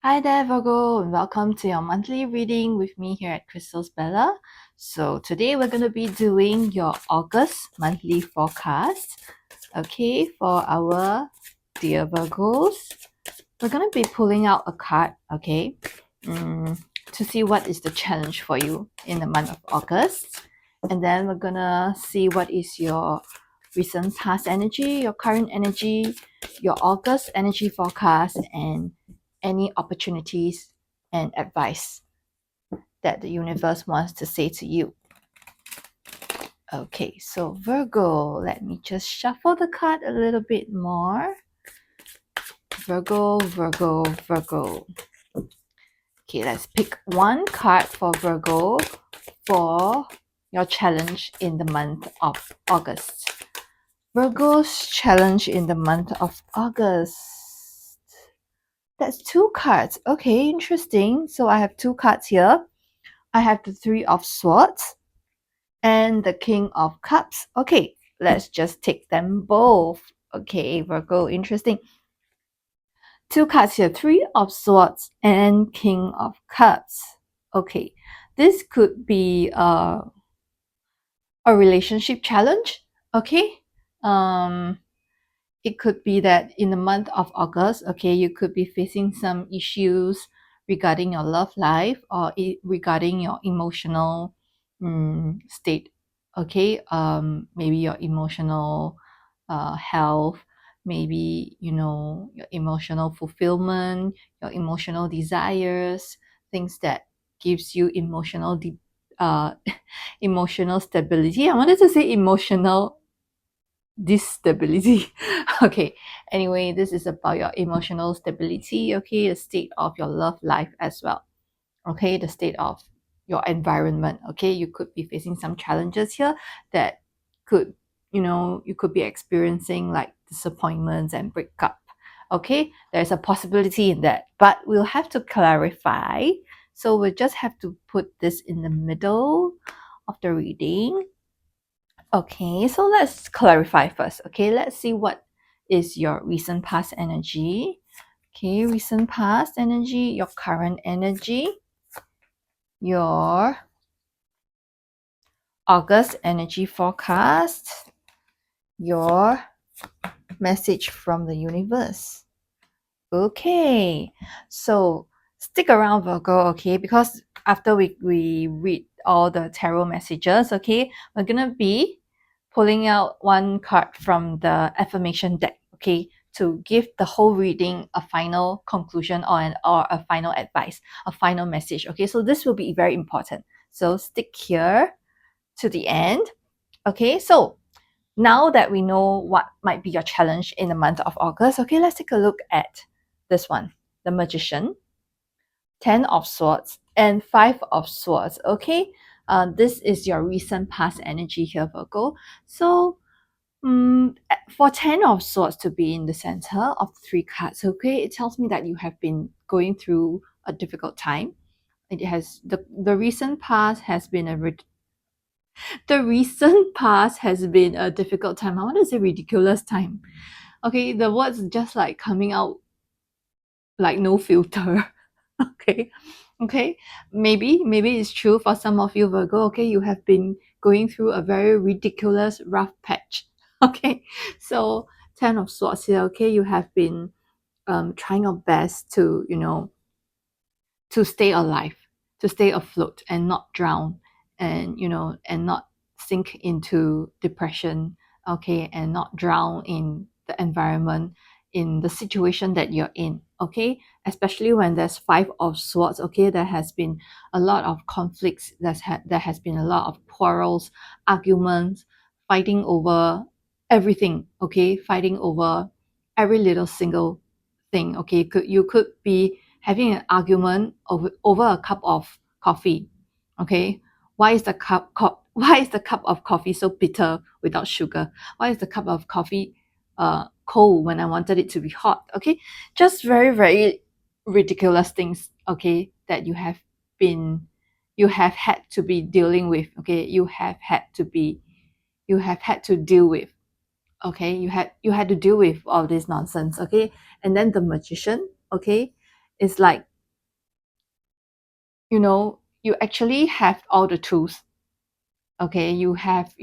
Hi there, Virgo, and welcome to your monthly reading with me here at Crystal's Bella. So today we're going to be doing your August monthly forecast. Okay, for our dear Virgos, we're going to be pulling out a card, okay, to see what is the challenge for you in the month of August. And then we're going to see what is your recent past energy, your current energy, your August energy forecast, and any opportunities and advice that the universe wants to say to you. Okay, so Virgo, let me just shuffle the card a little bit more. Virgo, Virgo, Virgo. Okay, let's pick one card for Virgo for your challenge in the month of August. Virgo's challenge in the month of August. That's two cards. Okay, interesting. So I have two cards here. I have the Three of Swords and the King of Cups. Okay, let's just take them both. Okay, Virgo, interesting. Two cards here, Three of Swords and King of Cups. Okay, this could be a relationship challenge. Okay, it could be that in the month of August, okay, you could be facing some issues regarding your love life or regarding your emotional state. Okay, maybe your emotional health, maybe your emotional fulfillment, your emotional desires, things that gives you emotional stability. I wanted to say emotional disstability. Okay, anyway, this is about your emotional stability, okay, the state of your love life as well, okay, the state of your environment. Okay, you could be facing some challenges here that could, you could be experiencing like disappointments and breakup. Okay, there's a possibility in that, but we'll have to clarify. So we'll just have to put this in the middle of the reading. Okay, so let's clarify first. Okay, let's see what is your recent past energy. Okay, recent past energy, your current energy, your August energy forecast, your message from the universe. Okay, so stick around, Virgo, okay, because after we read all the tarot messages, okay, we're gonna be pulling out one card from the affirmation deck, okay, to give the whole reading a final conclusion or a final advice, a final message. Okay, so this will be very important. So stick here to the end. Okay, so now that we know what might be your challenge in the month of August, okay, let's take a look at this one, the Magician, Ten of Swords, and Five of Swords. Okay, this is your recent past energy here, Virgo. So for Ten of Swords to be in the center of three cards, okay, it tells me that you have been going through a difficult time. It has the recent past has been the recent past has been a difficult time. I want to say ridiculous time. Okay, the words just like coming out like no filter. Okay, okay, maybe it's true for some of you, Virgo. Okay, you have been going through a very ridiculous rough patch. Okay, so Ten of Swords here. Okay, you have been trying your best to to stay alive, to stay afloat and not drown, and and not sink into depression. Okay, and not drown in the environment, in the situation that you're in. Okay, especially when there's Five of Swords. Okay, there has been a lot of conflicts, there has been a lot of quarrels, arguments, fighting over everything. Okay, fighting over every little single thing. Okay, you could be having an argument over a cup of coffee. Okay, why is the cup of coffee so bitter without sugar? Why is the cup of coffee cold when I wanted it to be hot? Okay, just very, very ridiculous things, okay, that you have had to be dealing with. Okay, you have had to deal with. Okay, you had to deal with all this nonsense. Okay, and then the Magician, okay, is like you actually have all the tools. Okay, you have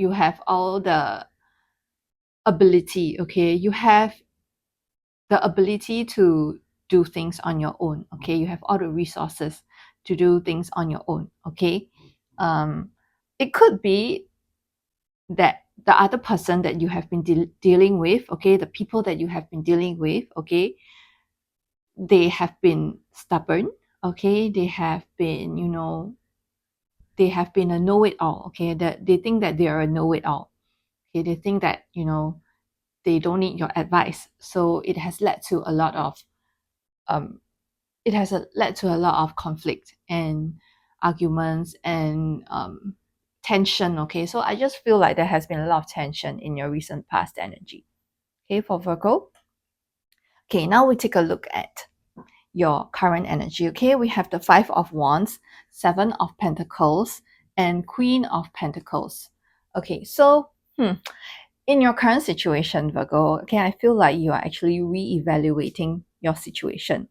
all the ability. Okay, you have the ability to do things on your own. Okay, you have all the resources to do things on your own. Okay, um it could be that the other person that you have been dealing with, okay, the people that you have been dealing with, okay, they have been stubborn. Okay, they have been, they have been a know-it-all. Okay, that they think that they are a know-it-all. Okay, they think that, they don't need your advice. So it has led to a lot of um led to a lot of conflict and arguments and tension. Okay, so I just feel like there has been a lot of tension in your recent past energy. Okay, for Virgo. Okay, now we take a look at your current energy. Okay, we have the Five of Wands, Seven of Pentacles, and Queen of Pentacles. Okay, so in your current situation, Virgo, okay, I feel like you are actually re-evaluating your situation.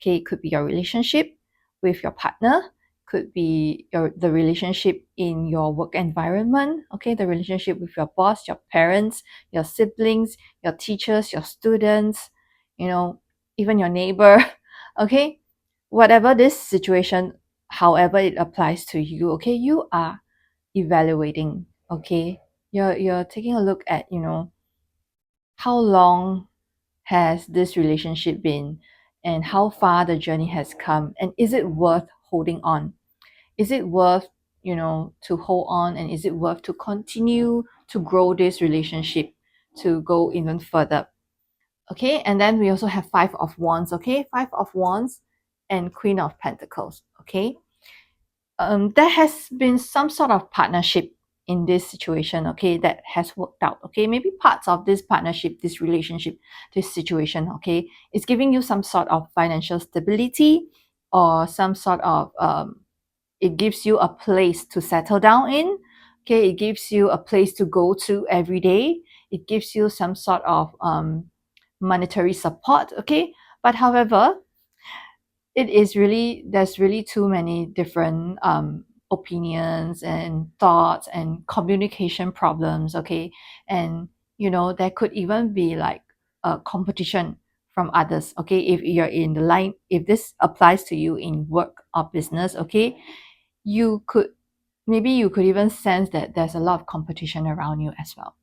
Okay, it could be your relationship with your partner, could be the relationship in your work environment, okay, the relationship with your boss, your parents, your siblings, your teachers, your students, even your neighbor, okay, whatever this situation, however it applies to you, okay, you are evaluating. Okay, you're taking a look at, how long has this relationship been, and how far the journey has come, and is it worth holding on? Is it worth, to hold on, and is it worth to continue to grow this relationship to go even further? Okay, and then we also have Five of Wands. Okay, Five of Wands and Queen of Pentacles. Okay, there has been some sort of partnership in this situation, okay, that has worked out. Okay, maybe parts of this partnership, this relationship, this situation, okay, is giving you some sort of financial stability, or some sort of it gives you a place to settle down in. Okay, it gives you a place to go to every day. It gives you some sort of monetary support. Okay, but however, there's really too many different opinions and thoughts and communication problems. Okay, and there could even be like a competition from others. Okay, if you're in the line, if this applies to you in work or business, okay, you could even sense that there's a lot of competition around you as well.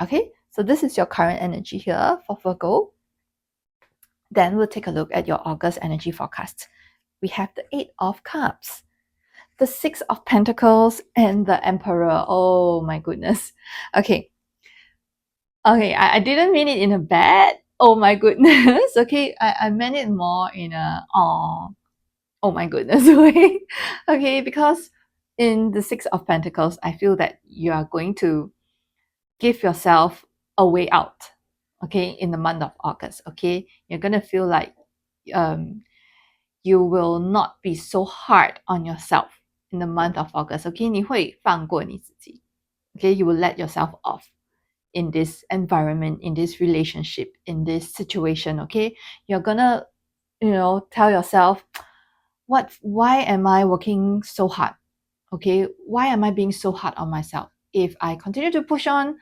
Okay, so this is your current energy here for Virgo. Then we'll take a look at your August energy forecast. We have the Eight of Cups, the Six of Pentacles, and the Emperor. Oh my goodness. Okay. Okay, I didn't mean it in a bad, oh my goodness. Okay, I meant it more in a, oh my goodness way. Okay, because in the Six of Pentacles, I feel that you are going to give yourself a way out. Okay, in the month of August. Okay, you're gonna feel like um you will not be so hard on yourself in the month of August. Okay, 你会放过你自己. Okay, you will let yourself off in this environment, in this relationship, in this situation. Okay, you're gonna, tell yourself, why am I working so hard? Okay, why am I being so hard on myself? If I continue to push on,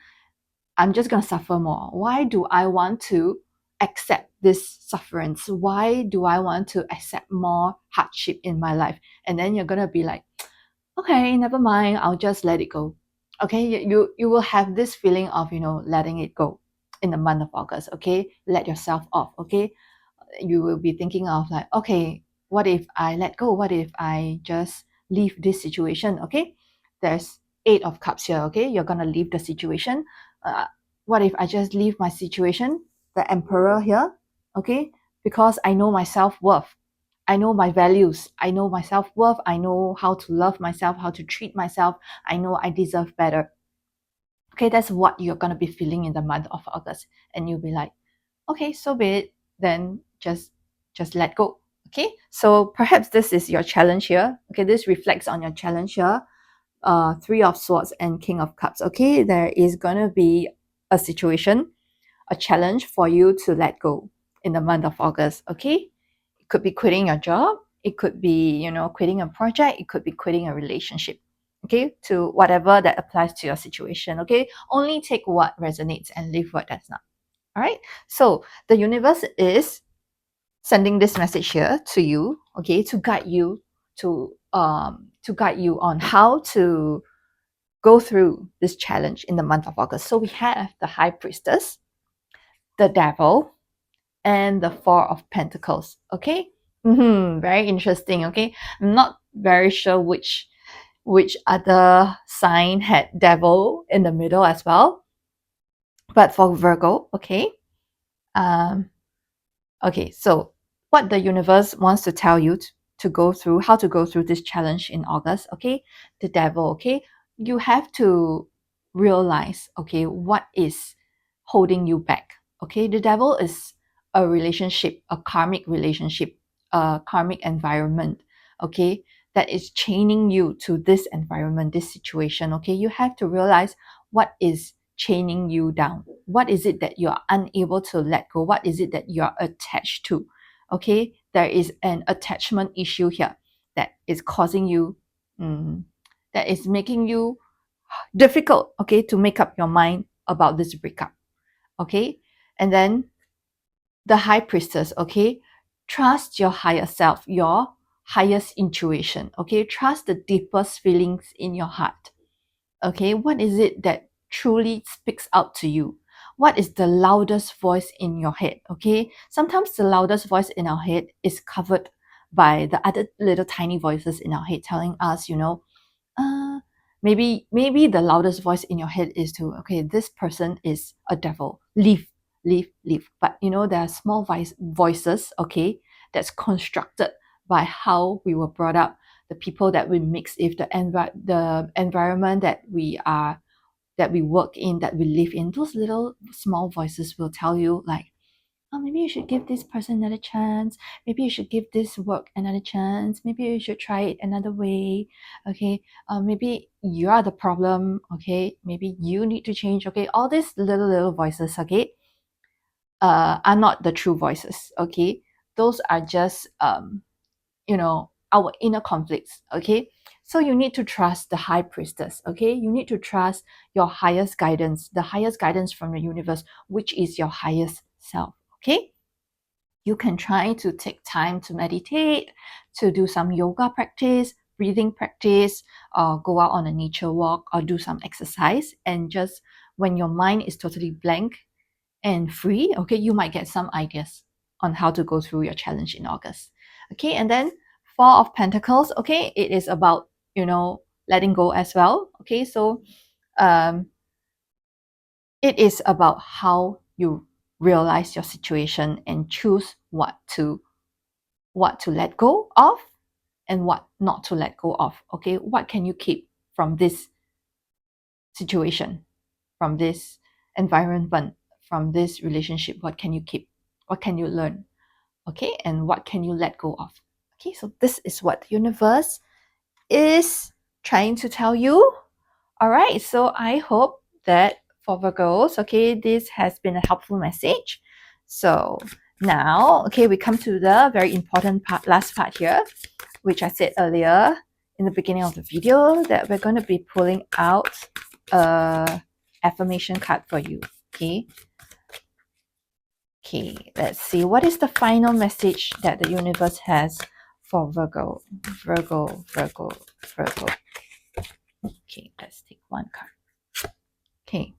I'm just going to suffer more. Why do I want to accept this sufferance? Why do I want to accept more hardship in my life? And then you're going to be like, okay, never mind, I'll just let it go. Okay, you will have this feeling of, letting it go in the month of August. Okay, let yourself off. Okay, you will be thinking of like, okay, what if I let go? What if I just leave this situation? Okay, there's Eight of Cups here. Okay, you're gonna leave the situation. uh, what if I just leave my situation, the Emperor here? Okay, because I know my self-worth, I know my values, I know my self-worth, I know how to love myself, how to treat myself, I know I deserve better. Okay, that's what you're gonna be feeling in the month of August, and you'll be like, okay, so be it, then just let go. Okay, so perhaps this is your challenge here. Okay, this reflects on your challenge here. Three of Swords and King of Cups. Okay, there is gonna be a situation, a challenge for you to let go in the month of August. Okay, it could be quitting your job, it could be, you know, quitting a project, it could be quitting a relationship. Okay, to whatever that applies to your situation. Okay, only take what resonates and leave what does not. All right, so the universe is sending this message here to you, okay, to guide you, to guide you on how to go through this challenge in the month of August. So we have the High Priestess, the Devil, and the Four of Pentacles. Okay, very interesting. Okay, I'm not very sure which other sign had Devil in the middle as well, but for Virgo, okay, um, okay, so what the universe wants to tell you to go through, how to go through this challenge in August, okay? The Devil, okay? You have to realize, okay, what is holding you back, okay? The Devil is a relationship, a karmic relationship, a karmic environment, okay? That is chaining you to this environment, this situation, okay? You have to realize what is chaining you down. What is it that you're unable to let go? What is it that you're attached to? Okay, there is an attachment issue here that is causing you, that is making you difficult, okay, to make up your mind about this breakup. Okay, and then the High Priestess, okay, trust your higher self, your highest intuition, okay, trust the deepest feelings in your heart. Okay, what is it that truly speaks out to you? What is the loudest voice in your head? Okay, sometimes the loudest voice in our head is covered by the other little tiny voices in our head telling us, you know, uh, maybe the loudest voice in your head is to, okay, this person is a devil, leave, leave, leave. But you know, there are small voices, okay, that's constructed by how we were brought up, the people that we mix with, the environment that we work in, that we live in. Those little small voices will tell you like, oh, maybe you should give this person another chance. Maybe you should give this work another chance. Maybe you should try it another way. Okay. Maybe you are the problem. Okay. Maybe you need to change. Okay. All these little voices, okay, are not the true voices. Okay. Those are just you know, our inner conflicts. Okay. So you need to trust the High Priestess. Okay. You need to trust your highest guidance, the highest guidance from the universe, which is your highest self. Okay. You can try to take time to meditate, to do some yoga practice, breathing practice, or go out on a nature walk, or do some exercise. And just when your mind is totally blank and free, okay, you might get some ideas on how to go through your challenge in August. Okay, and then Four of Pentacles, okay, it is about, you know, letting go as well. Okay, so um, it is about how you realize your situation and choose what to let go of and what not to let go of. Okay, what can you keep from this situation, from this environment, from this relationship? What can you keep? What can you learn? Okay, and what can you let go of? Okay, so this is what the universe is trying to tell you. All right, so I hope that for Virgos, okay, this has been a helpful message. So now, okay, we come to the very important part, last part here, which I said earlier in the beginning of the video, that we're going to be pulling out a affirmation card for you. Okay. Okay, let's see. What is the final message that the universe has for Virgo? Virgo, Virgo, Virgo. Okay, let's take one card. Okay.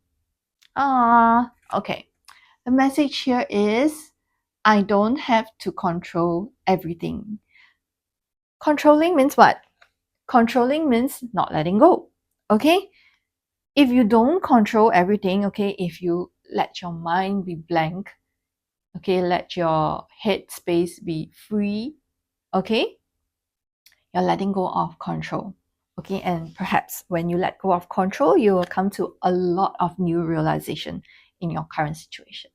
Okay. The message here is, I don't have to control everything. Controlling means what? Controlling means not letting go. Okay? If you don't control everything, okay, if you let your mind be blank, okay, let your head space be free, okay, you're letting go of control. Okay, and perhaps when you let go of control, you will come to a lot of new realization in your current situation.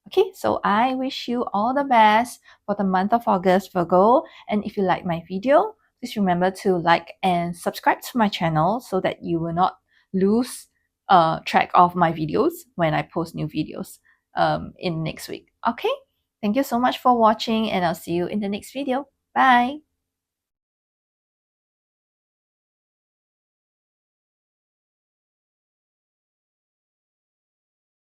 Okay, so I wish you all the best for the month of August, Virgo. And if you like my video, please remember to like and subscribe to my channel so that you will not lose track of my videos when I post new videos in next week. Okay, thank you so much for watching, and I'll see you in the next video. Bye.